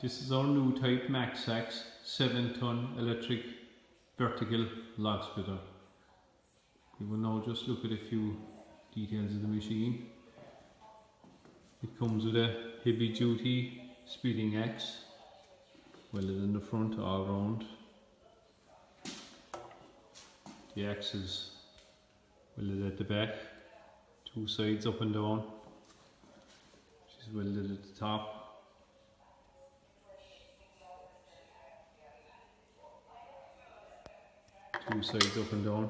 This is our new type Max-Ax 7-ton electric vertical log splitter. We will now just look at a few details of the machine. It comes with a heavy duty splitting axe, welded in the front all round. The axe is welded at the back, two sides up and down. She's welded at the top. Two sides up and down.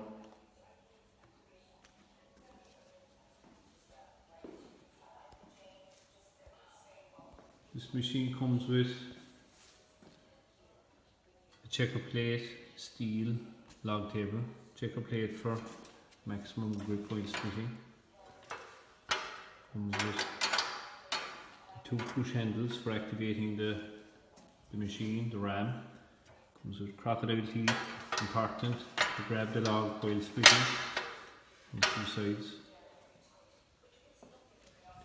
This machine comes with a checker plate, steel log table, checker plate for maximum grip while splitting. Comes with two push handles for activating the machine, the ram. Comes with crocodile teeth, important to grab the log while splitting on two sides.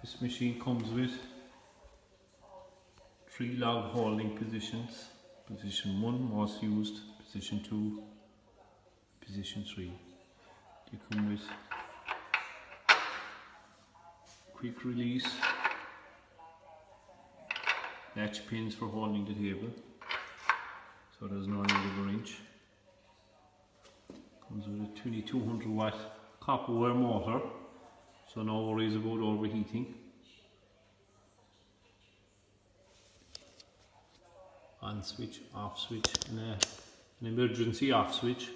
This machine comes with 3 log holding positions. Position 1 most used, position 2, position 3. They come with quick release latch pins for holding the table, so there's no need of a wrench. Comes with a 2200 watt copper wire motor, so no worries about overheating. On switch, off switch, and an emergency off switch.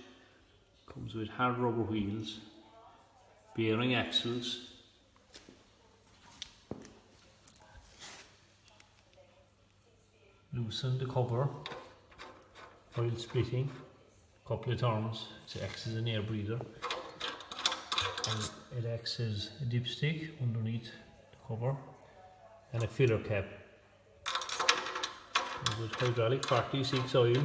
Comes with hard rubber wheels, bearing axles, loosen the cover while splitting, couple of turns. It acts as an air breather, and it acts as a dipstick underneath the cover, and a filler cap. With hydraulic 46 oil,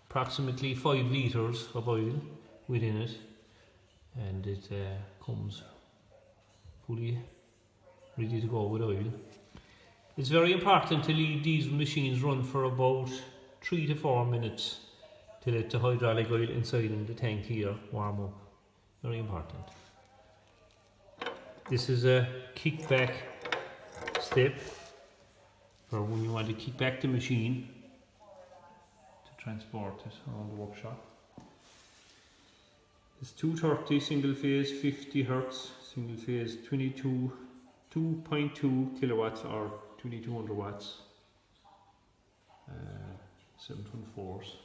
approximately 5 litres of oil within it, and it comes fully ready to go with oil. It's very important to leave these machines run for about 3 to 4 minutes to let the hydraulic oil inside in the tank here warm up. Very important. This is a kickback step for when you want to kick back the machine to transport it around the workshop. It's 230 single phase 50 Hz, single phase 2.2 kilowatts or 2200 watts, 7.4s.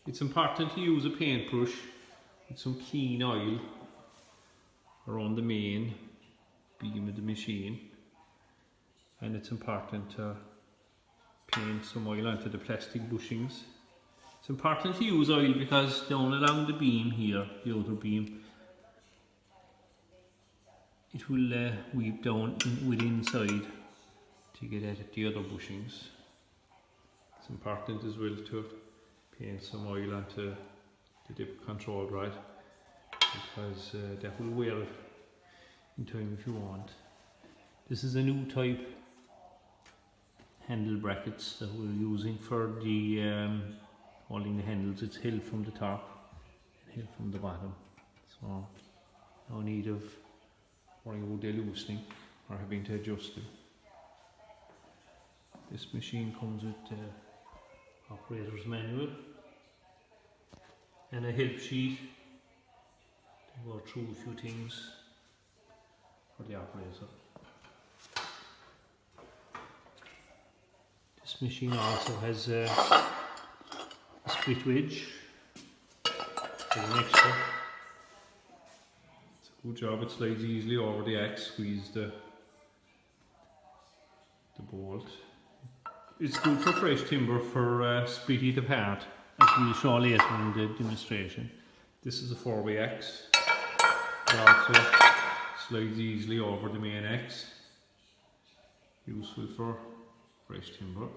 It's important to use a paintbrush with some clean oil around the main beam of the machine, and it's important to paint some oil onto the plastic bushings. It's important to use oil because down along the beam here, the outer beam, it will weep down with inside to get at the other bushings. It's important as well to paint some oil onto the dip control rod, because that will wear it in time if you want. This is a new type handle brackets that we're using for the holding the handles. It's held from the top and held from the bottom, so no need of worrying about the loosening or having to adjust them. This machine comes with the operator's manual and a help sheet to go through a few things for the operator. This machine also has a split wedge for an extra. It's a good job, it slides easily over the axe, squeeze the bolt. It's good for fresh timber for splitting it apart, as we'll show later in the demonstration. This is a 4-way axe. It also slides easily over the main axe, useful for fresh timber.